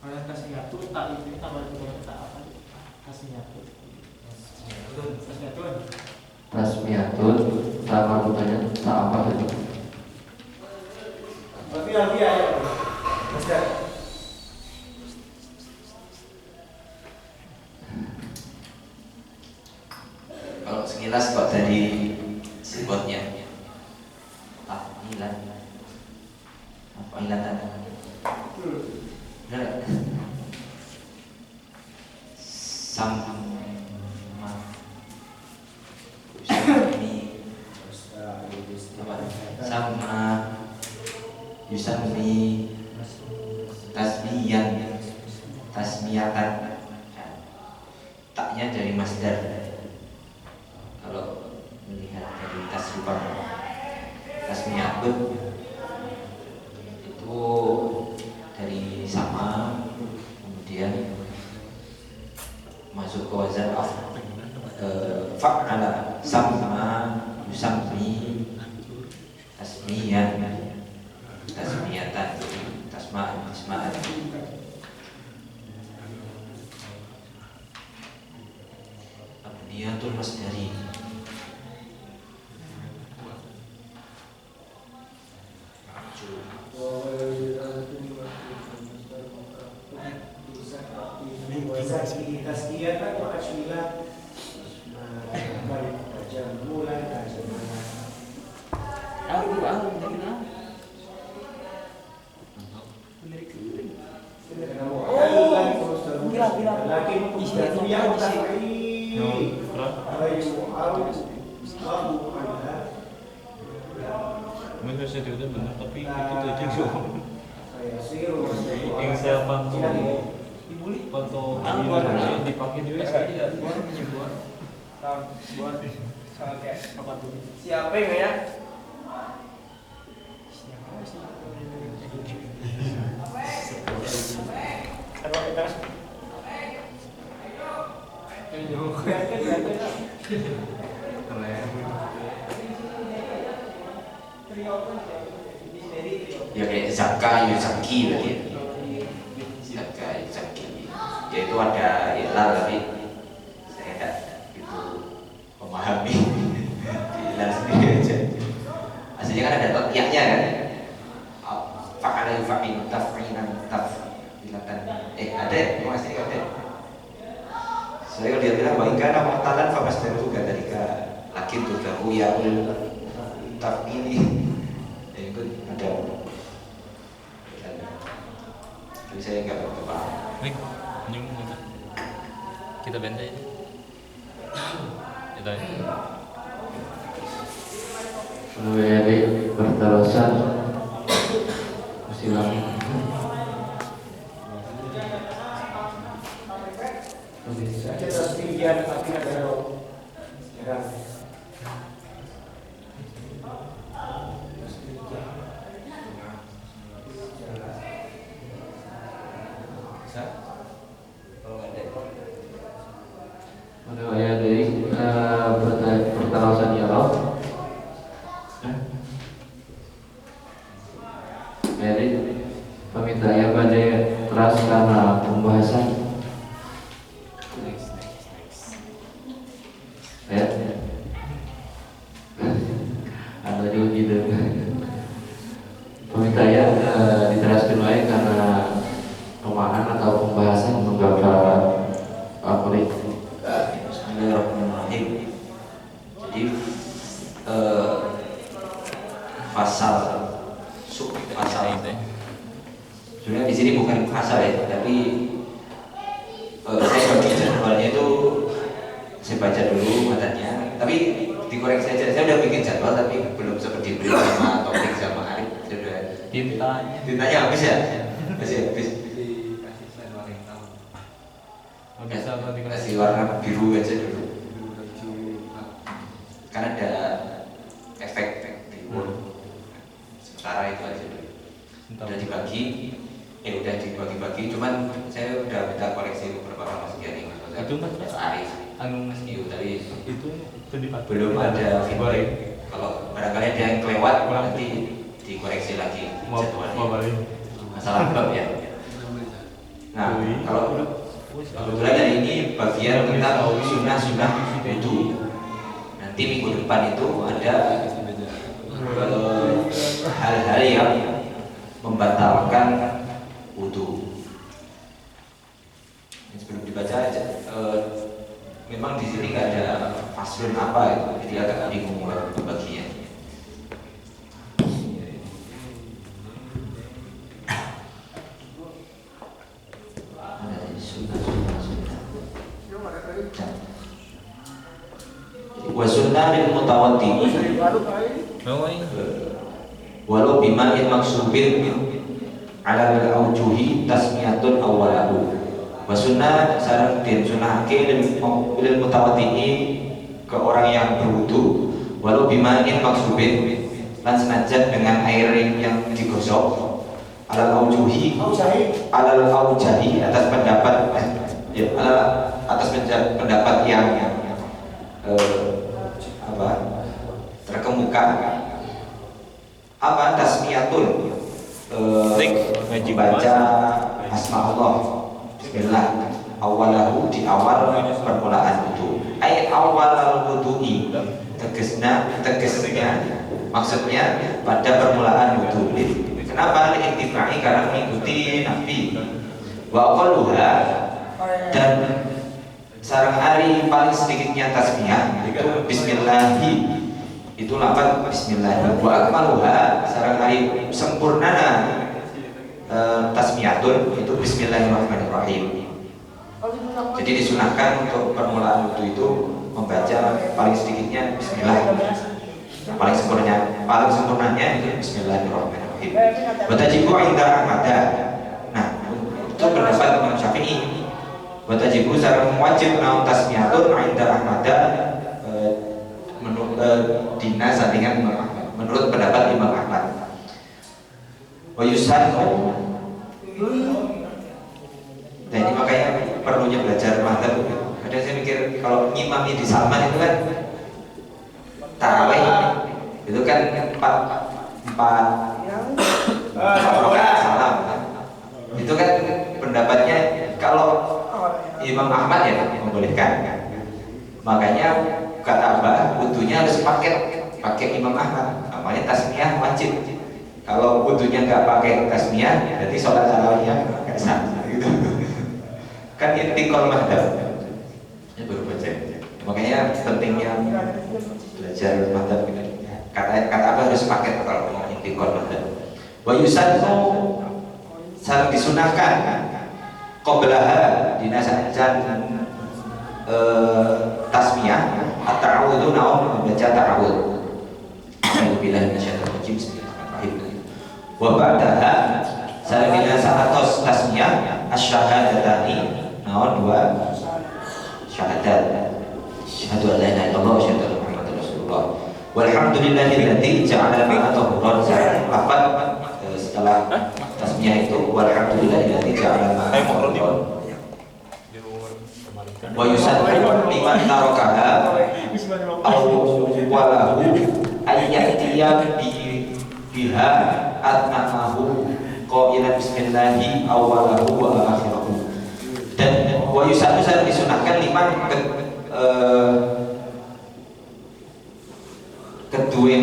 Kalau kasih nyatu tak itu tambah dengan tak apa? Kasih nyatu. Kasih nyatu. Tasmiyatun sama rupanya tak apa itu. Lebih ya. Masdar. Kalau sekilas kok dari sebutnya tahmilan apa ilatan? Sama sama yusammi tasmiyan tasmiyatan, taknya dari masdar. Kalau melihat dari tasrifan tasmiyatun itu dari sama, kemudian masuk ke wazan fa'ala sama yusammi tasmiyan tasmiyatan tasma'an abniyatul masdari. Tazkiyah kan maksudnya jam mulai Menurut saya itu benar, tapi itu aja yang saya pantau yang dipakai di US aja buat siapa yang ya? Ya kayak zaka, ya zaki berarti. Zaka, ya zaki. Ya itu ada hilal tapi saya tidak itu memahami hilal sendiri aja. Aslinya kan ada totiaknya kan. Fa'ala yufa'in taf'inan taf'ilatan. Ada ya? Masih ada. Saya kalau dia bilang bahwa karena mu'talan fa'masdaru juga tadi lagi tuh dahu ya taf'ili. Ya itu ada. Tapi saya nggak begitu paham. Baik, nyung gitu. Kita bentai. Kita. Dari berterusan silakan. Saja terus tinggian tapi ada ya. Ada dari pertarusan ya Allah. Jadi pemintaan pada keras karena pembahasan. Ya, ada diuji deh. Pemintaan diteraskan baik karena pemahaman atau pembahasan beberapa favorit. Bismillahirrahmanirrahim. Jadi pasal sebenarnya di sini bukan pasal ya, tapi saya bagi jadwalnya itu saya baca dulu matanya, tapi dikoreksi saja. Saya udah bikin jadwal tapi belum seperti beri sama topik sama Arif. Saya udah tintanya habis ya, masih habis. Dikasih slide warna hitam. Kasih warna biru aja dulu. Biru baju Kan ada efek biru. Sementara itu aja dulu. Udah dibagi-bagi, cuman saya udah minta koreksi beberapa hal Mas Giani. Itu Mas Arif. Anu Mas Iya, tapi itu belum ada feedback. Kalau barangkali ada yang kelewat nanti dikoreksi lagi jadwalnya. Masalah bab ya. Nah, kalau kebetulan hari ini bagian tentang sunnah-sunnah wudu. Nanti minggu depan itu ada hal-hal yang membatalkan wudu. Sebelum dibaca aja, memang di sini nggak ada faslun apa itu, jadi agak bingung bagian. Wa sunnah lil mutawaddi walau bima'in maksubin ala al-aujuhi tasmiyatun awwalahu wa sunnah sarang din sunahake lil mutawaddi ke orang yang berwudu walau bima'in maksubin lan senajan dengan air yang digosok ala al-aujuhi ala al-aujahi atas pendapat atas pendapat yang terkemuka apa tasmiyatun baca asma Allah bismillah awalahu di awal permulaan wudu ay awal wudu'i tegasnya maksudnya pada permulaan wudu. Kenapa? Li'intifai karena mengikuti Nabi wa aqalluha dan sarang hari paling sedikitnya tasmiyah itu bismillahi itu lafaz bismillah wa akmaluha sarang hari sempurnana tasmiyatun itu bismillahirrahmanirrahim. Jadi disunahkan untuk permulaan wudu itu membaca paling sedikitnya bismillah, paling sempurnanya itu bismillahirrahmanirrahim. Watajibu inda ahmada. Nah, itu pendapat Imam Syafi'i. Watajibu sarang wajib naun tasmiyatun inda ahmada dina sandingan Imam Ahmad menurut pendapat Imam Ahmad. Wa yusannu. Nah ini makanya perlunya belajar mazhab. Kadang saya mikir kalau ngimami di Salman itu kan tarawih itu kan empat rakaat salam kan? Itu kan pendapatnya kalau Imam Ahmad ya membolehkan. Makanya kata Abah wudunya harus pakai Imam Ahmad. Namanya tasmiyah wajib. Kalau wudunya nggak pakai tasmiyah, berarti sholat tarawihnya nggak sah. Gitu. Kan intikal madhab. Ini baru baca. Makanya pentingnya belajar madhab ini. Kata Abah harus pakai kalau mau intikal madhab. Wa yusannu sareng disunahkan qablaha dinasajan tasmiyah at-ta'awudzu naum membaca ta'awud. Alhamdulillah minasyaitonir rajim bismillahirrahmanirrahim. Wa ba'daha sareng dinasatos tasmiyah asy-syahadatani naon dua syahadat. Asyhadu an la ilaha illallah wa asyhadu anna Muhammadar Rasulullah. Walhamdulillahilladzi ja'ala ma'a tahuran lafaz setelah tasmiyah itu walhamdulillahilladzi ja'ala ma'a tahuran. Wa yusannu liman tarakaha awwalahu ayyatiya biha atnamahu qailan bismillahi awwalahu wa akhirahu. Dan wa yusannu saya disunahkan liman kedua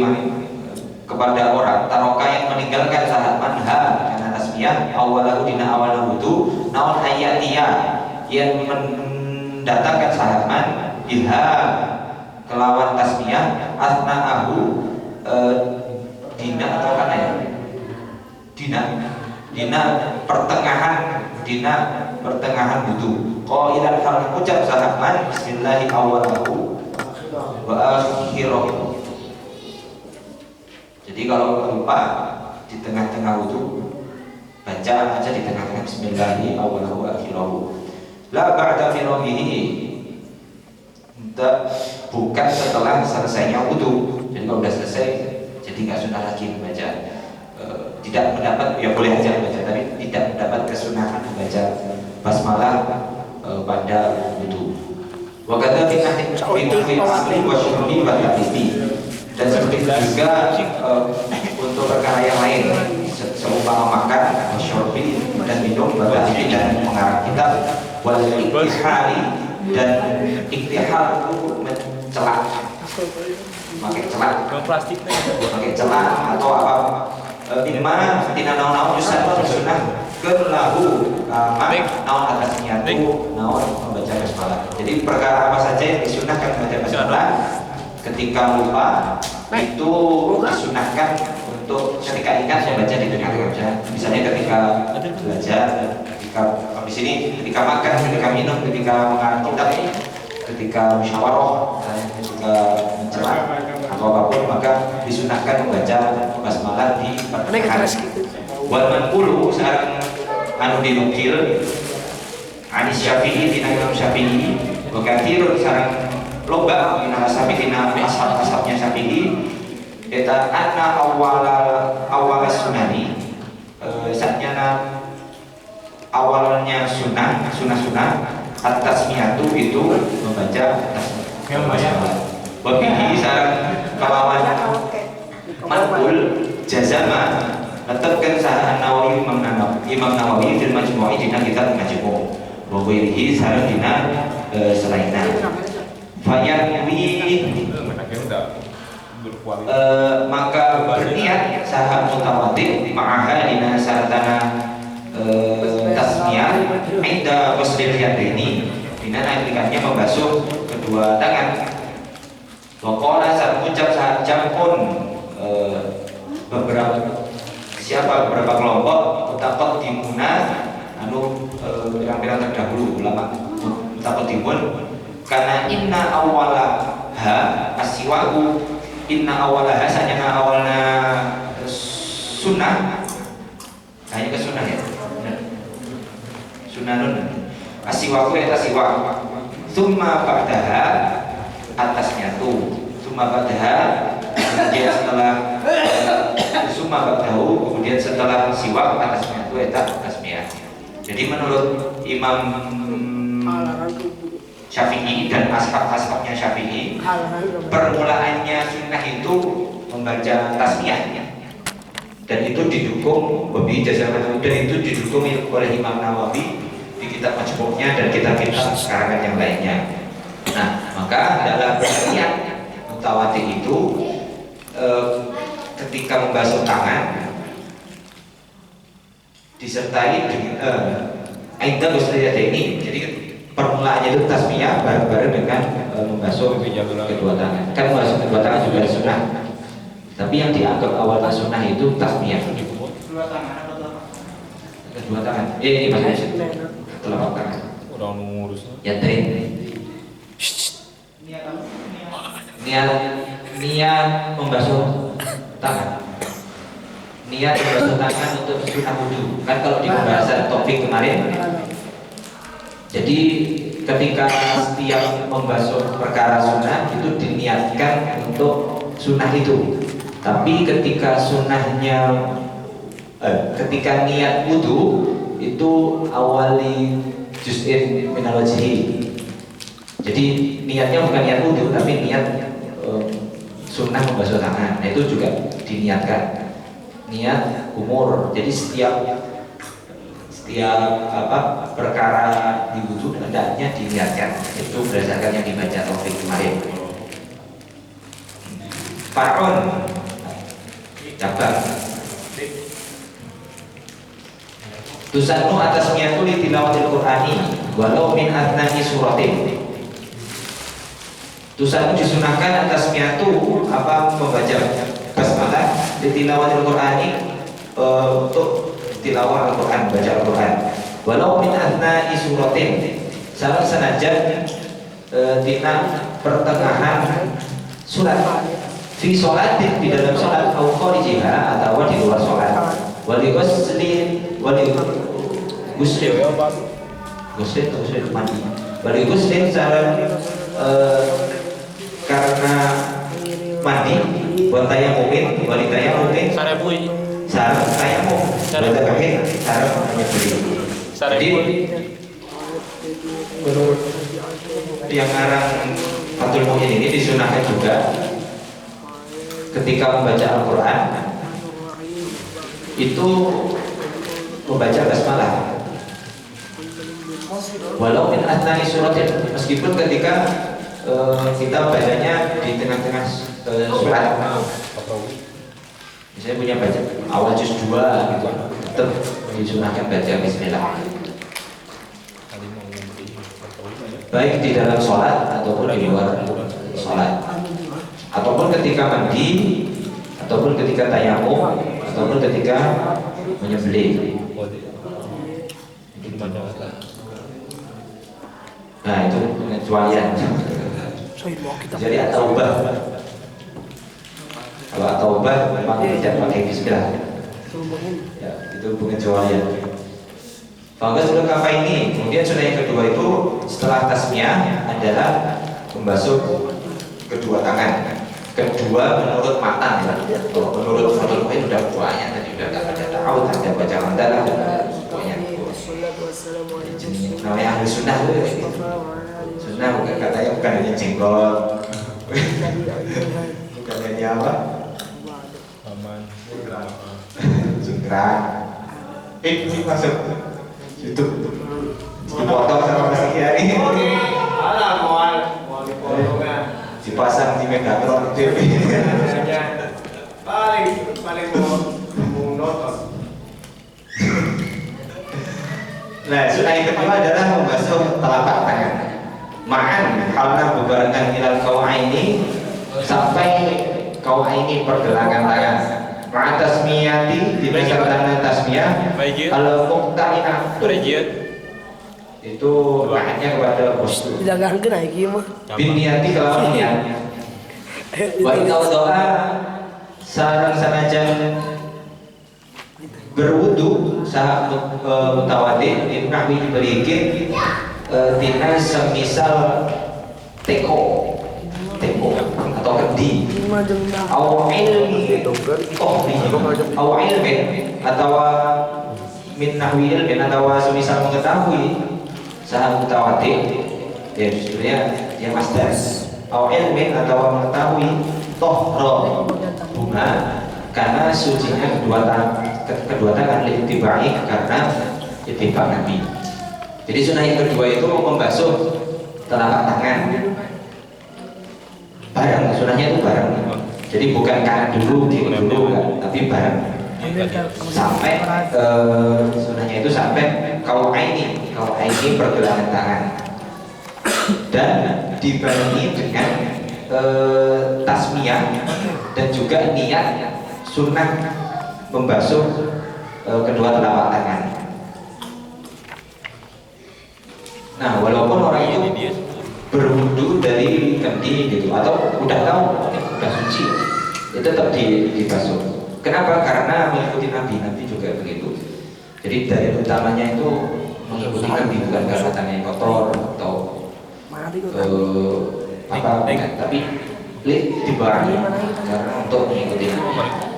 kepada orang taroka yang meninggalkan salat manha karena tasmiyah awalahu dina awalna wudu naon ayatiya yang mendatangkan salaman biha kelawan tasmiyah asna'ahu dina atau kana ya dina pertengahan wudu qailan hal ucap salaman bismillahi awalahu wa akhirahu. Jadi kalau lupa di tengah-tengah wudu baca aja di tengah-tengah bismillahi awwalahu wa akhirahu. La ba'da firaghihi. Bukan setelah selesainya wudu. Jadi kalau sudah selesai jadi nggak sunnah lagi membaca. Tidak mendapat ya boleh aja membaca tapi tidak mendapat kesunahan membaca basmalah pada wudu. Wa kadza fi asli wa syurbi wa ta'lifi. Dan seperti juga untuk perkara yang lain seumpama makan, syurbi dan minum, berarti dan mengarang kitab wal iktihari dan iktihar itu mencelak, pakai celak, pakai celak atau apa? Lima tina naon yusan sunnah kelahu naon atasnya itu naon membaca basmalah. Jadi perkara apa saja yang disunahkan membaca basmalah ketika lupa itu disunahkan untuk ketika ingat membaca di tengah-tengah. Misalnya ketika belajar, ketika habis ini, ketika makan, ketika minum, ketika mengarang kitab, ketika musyawarah, ketika mencela atau apapun, maka disunahkan membaca basmalah di pertengahan. Wal manqulu sareng anu dinukil Anis Syafi'i dina Imam Syafi'i wa katsirun sareng loba minal sabiqina ashab-ashabnya Syafi'i eta anna awal sunani saatnya awalnya sunnah at-tasmiyatu itu membaca tasmiyah. Wabihi sareng kalawan manqul jazama tetapkan saha Nawawi Imam Nawawi fil Majmu' dina kitab Majmu' wa ghairihi sareng dina selainna fayanwi maka berniat saha mutawatir ma'aha dina sartana tasmiyah inda waslil yadaini dina nalikannya membasuh kedua tangan. Waqala saat ucap saat jampun beberapa kelompok utakot dimuna anu pirang-pirang terdahulu ulama utakot timun karena inna awalaha asiwahu inna awalaha sanyana awalna sunnah hanya ke sunnah ya sunnahun asiwahu eta siwak summa ba'daha atasnya tuh summa ba'daha dia setelah summa ba'dahu, kemudian setelah siwak atasnya itu tasmiyah. Jadi menurut Imam Syafi'i dan ashab-ashabnya Syafi'i, permulaannya sunnah itu membaca tasmiyah, dan itu didukung lebih jasa, dan itu didukung oleh Imam Nawawi di kitab Majmu'nya dan kitab-kitab karangan yang lainnya. Nah, maka dalam niat mutawatir itu ketika membasuh tangan disertai dengan ainda ini. Jadi permulaannya itu tasmiyah bareng-bareng dengan membasuh kedua tangan. Kan membasuh kedua tangan juga sunnah, tapi yang dianggap awalnya sunnah itu tasmiyah. Kedua tangan. Ini maksudnya telapak tangan. Udah ngurus. Ya tren. Niat membasuh tangan. Niat membasuh tangan untuk sunnah wudu. Kan kalau di pembahasan topik kemarin, jadi ketika setiap membasuh perkara sunnah itu diniatkan untuk sunnah itu. Tapi ketika sunnahnya, ketika niat wudu itu awali juz'in minal wajhi. Jadi niatnya bukan niat wudu, tapi niat sunnah membasuh tangan. Nah, itu juga diniatkan. Niat umur. Jadi setiap perkara di wudu hendaknya diniatkan. Itu berdasarkan yang dibaca topik kemarin. Far'un cabang. Tusannu atas miyatu li tilawatil Qur'ani walau min athnai suratin. Tusannu disunahkan atas miyatu membaca basmalah li tilawatil Qur'ani untuk tilawah Al-Qur'an, baca Al-Qur'an. Walau min athnai suratin. Salah senajan tina pertengahan surat. Fi sholatin, di dalam sholat, au kharijiha, atau di luar sholat. Wali ghuslin mandi. Wali ghuslin karena mandi, buat tayamumin, wali tayamumin, sarang tayamum, buat tayamumin, sarang menyebeli. Jadi menurut yang ngarang Fathul Mu'in ini disunahkan juga ketika membaca Al-Quran itu membaca basmalah walau min athnai suratin, meskipun ketika kita bacanya di tengah-tengah surat, misalnya punya baca awal juz 2 gitu, tetap disunahkan baca bismillah, baik di dalam sholat ataupun di luar sholat, ataupun ketika mandi, ataupun ketika tayamum, ataupun ketika menyembelih. Nah, itu pengecualian. Jadi at-taubah. Kalau at-taubah memang tidak pakai bismillah. Ya, itu pengecualian. Maka sudah apa ini? Kemudian sudah yang kedua itu setelah tasmiyah adalah membasuh kedua tangan. Kedua menurut matan, kalau menurut Fathul Mu'in sudah banyak, tadi sudah ada ta'awud, ada baca hamdalah, banyak. Namanya ahli sunnah itu. Sunnah bukan katanya bukan hanya jenggot, bukan hanya apa? Jenggrang. Ini masuk YouTube. Dipotong sama Mas Kiai. Alah, mau dipotong. Dipasang di Megatron TV. paling mau nonton. Nah, sunnah yang kedua adalah membasuh telapak tangan. Ma'an karena bebarengan ilal qaw'aini, sampai qaw'aini pergelangan tangan. Ma'a tasmiyati, dibesertakan tasmiyah. Kalau muqtarinah itu bahannya kepada bosku. Didagangkeun iki mah. Biniyati kelawan niat. Wa inna doa sareng sanajan berwudu saha mutawaddi ibnawi diberikan tina semisal teko. tembok atau kendi, au ilmi tohri, au ilmin atau min nahwi ilmin atau semisal mengetahui saha mutawatir, ya sebenarnya dia master, au ilmin atau mengetahui tohro bunga karena sucinya kedua tangan diitibai karena itibak Nabi. Jadi sunnah yang kedua itu membasuh telapak tangan bareng, sunnahnya itu bareng. Jadi bukan kanan dulu, kiri dulu, tapi bareng. Sampai sunnahnya itu sampai kau aini pergelangan tangan dan dibarengi dengan tasmiyah dan juga niat sunnah membasuh kedua telapak tangan. Nah, walaupun orang itu berwudu dari kendi gitu atau udah tahu udah suci, itu tetap dibasuh. Kenapa? Karena mengikuti Nabi juga begitu. Jadi dari utamanya itu mengikuti Nabi, bukan karena tangannya kotor atau tapi dibarengi karena untuk mengikuti Nabi.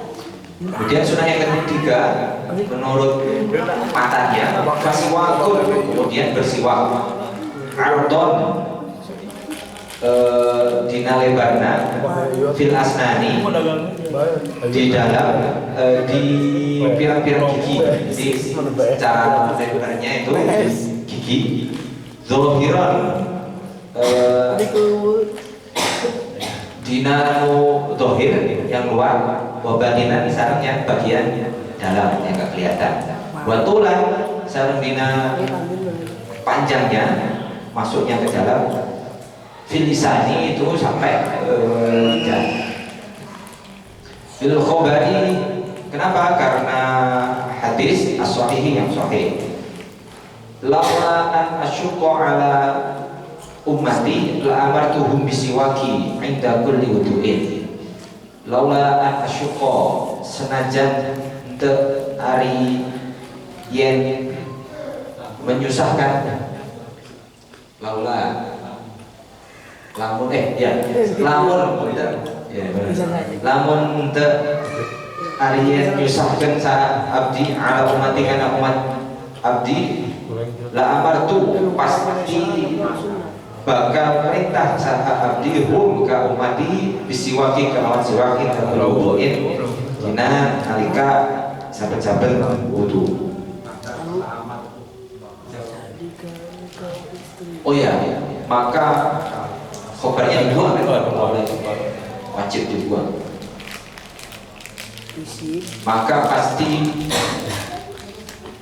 Kemudian sunnah yang ketiga menurut matanya bersiwak, kemudian bersiwak ardon dina lebarna fil asnani di dalam di pirang-pirang gigi. Jadi cara lebarnya itu gigi zohiron dinanu dohir yang luar, wabatinan sarangnya bagian dalam yang gak kelihatan, watulan sarang dina panjangnya masuknya ke dalam, filisani itu sampai lidah. Fil khobari, kenapa? Karena hadis as-sahihi yang sahih, laula an asyqa ala ummati la amartuhum bisiwaki inda kulli wudu'in. Laula an asyqa, senajan teu ari yen menyusahkan, lamun lamun teu ari yen menyusahkan sa abdi ala ummati kana umat abdi, la amartu pasti bakal perintah saat abdi hum ka umati bisiwaki kelawan siwaki kabul wudu'in dina nalika saben-saben wudu. Oh ya, maka khobarnya dibuang, wajib dibuang. Maka pasti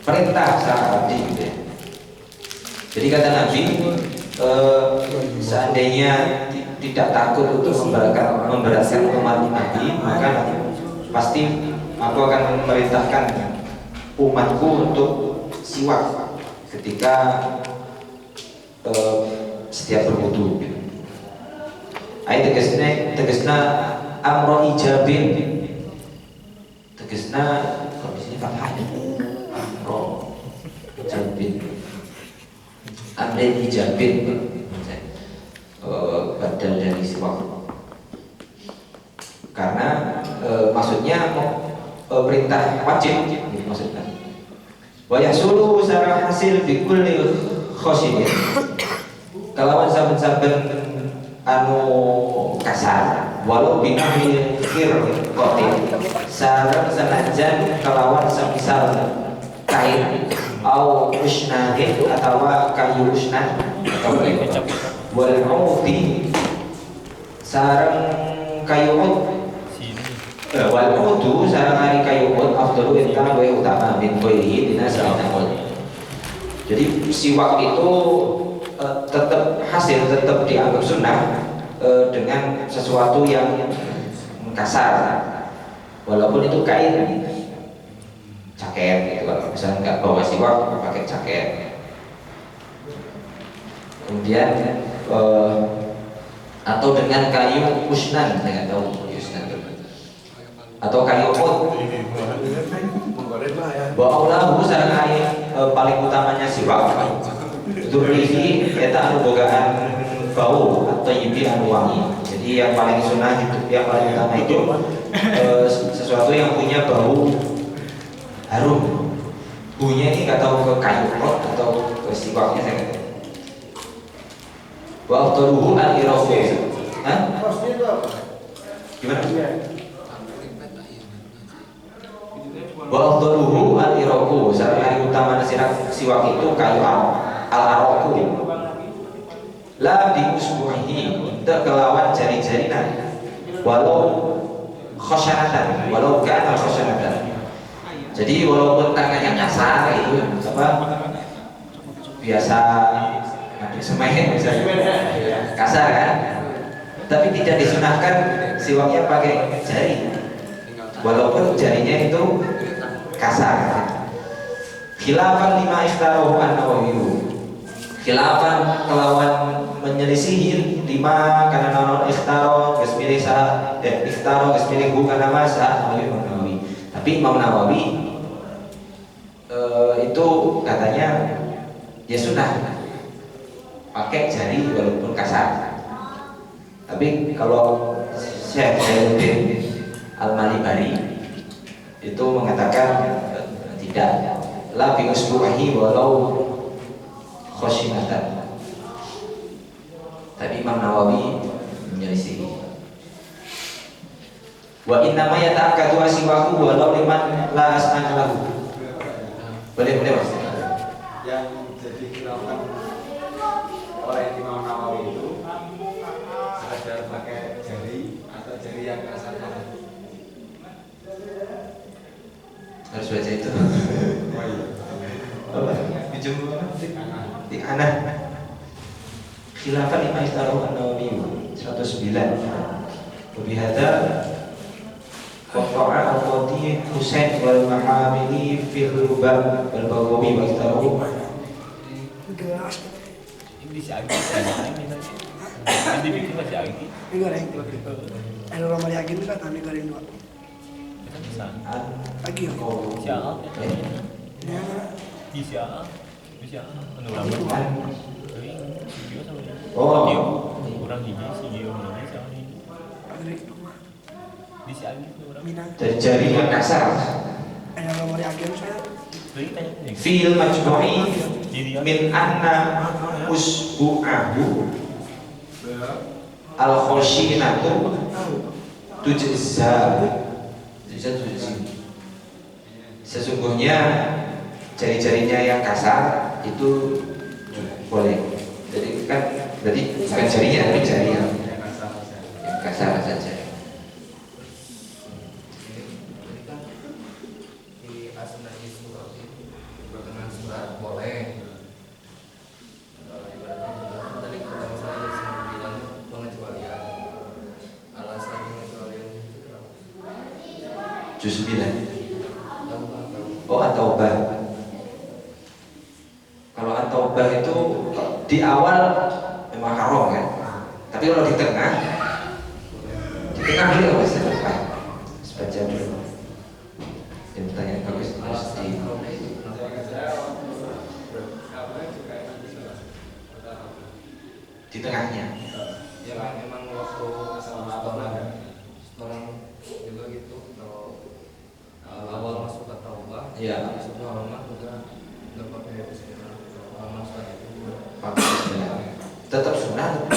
perintah saat abdi. Jadi kata Nabi, seandainya tidak takut untuk memberatkan umat Nabi, maka pasti aku akan memerintahkan umatku untuk siwak ketika setiap berwudu. Ayat tegesna amro ijabin, tegesna kalau di sini fathah amro ijabin, amre ijabin, badal dari siwak. Karena maksudnya perintah wajib maksudnya. Wa yasulu secara hasil bi kulli khosyin, kalawan saben-saben anu kasar, walau binahi khirqatin, sareng senajan kalawan semisal kain au usnahin atau kayu usnan atau wal uti sareng kayu ut wal utu sareng ari kayu ut afdalu intan wa utama min ghairihi dina sareng. Jadi siwak itu tetap hasil, tetap dianggap sunnah dengan sesuatu yang kasar, walaupun itu kain, jaket gitu. Kalau misalnya nggak bawa siwak, pakai jaket. Kemudian atau dengan kayu usnan, saya tahu usnan atau kayu ut. Ba'aulahu sareng paling utamanya siwak. Dzurrihi eta anu bogaan bau atau yibi anu wangi. Jadi yang paling sunnah itu, yang paling utama itu sesuatu yang punya bau harum. Baunya ini nggak tahu ke kayu pot atau ke siwaknya saya nggak tahu. Wa afdaluhu al-irafu. Hah? Gimana? Wa afdaluhu al-irafu. Saat utama siwak itu kayu al-araku. La bi usbuhi, tidak kelawan jari-jarinya. Walau khosyanatan, walau kana khosyanatan. Jadi walaupun tangannya kasar itu apa? Biasa ngaduk semen misalnya. Kasar kan? Tapi tidak disunahkan siwaknya pakai jari. Walaupun jarinya itu kasar. Khilafan lima iftarahu an-Nawawi. Khilafan kelawan menyelisihi lima karena non ikhtaro gesmilih sah ikhtaro gesmilih bukan nama sah Nawawi. Tapi Imam Nawawi itu katanya ya sunnah pakai jari walaupun kasar. Tapi kalau Syekh Zainuddin Al-Malibari itu mengatakan tidak, la bi usbuhi walau khoshinatan. Tapi Imam Nawawi menyelisih. Wa inna ma yata'akkadu asiwahu walau liman la as'ana lahu. Boleh Mas. Yang jadi khilafan oleh Imam Nawawi itu ada pakai jari atau jari yang kasar banget. Harus baca itu. Oh iya. Apa? Dijumpa di anak. Khilafan lima istaroh an-Nawawi 109. Bihada Qata'a al-Qadi Husain wal Mahamili fil Rubab wal Baghawi wa istaroh. Ini si Agi ini bikin masih Agi. Ini goreng. Ada orang mali agin kan kami goreng dua. Lagi ya. Siapa? Ya. Di siapa? Di siapa? Anu lama. Oh, orang gigi si Gio ini siapa ini? Di si Agi itu orang. Minang. dari jari yang kasar. Ada orang mali agin saya. Beri tanya nih. Fil majmu'i min anna usbu'ahu al-khoshinatu tujza. Sesungguhnya jari-jarinya yang kasar itu boleh. Jadi kan berarti bukan jarinya tapi jari yang kasar saja. Di asna itu berkenan surat boleh. Ibaratnya juga tadi kalau saya bilang pengecualian. Alasan pengecualian itu kenapa? Juz 9. Oh, at-taubah. Kalau at-taubah itu di awal memang haram kan. Tapi kalau di tengah boleh Mas. Sebaca dulu. Yang pertanyaan bagus harus di tengahnya. Ya memang waktu orang juga gitu kalau awal masuk ke taubah Iya. masuk halaman udah pakai bismillah halaman sudah itu Tetap sunnah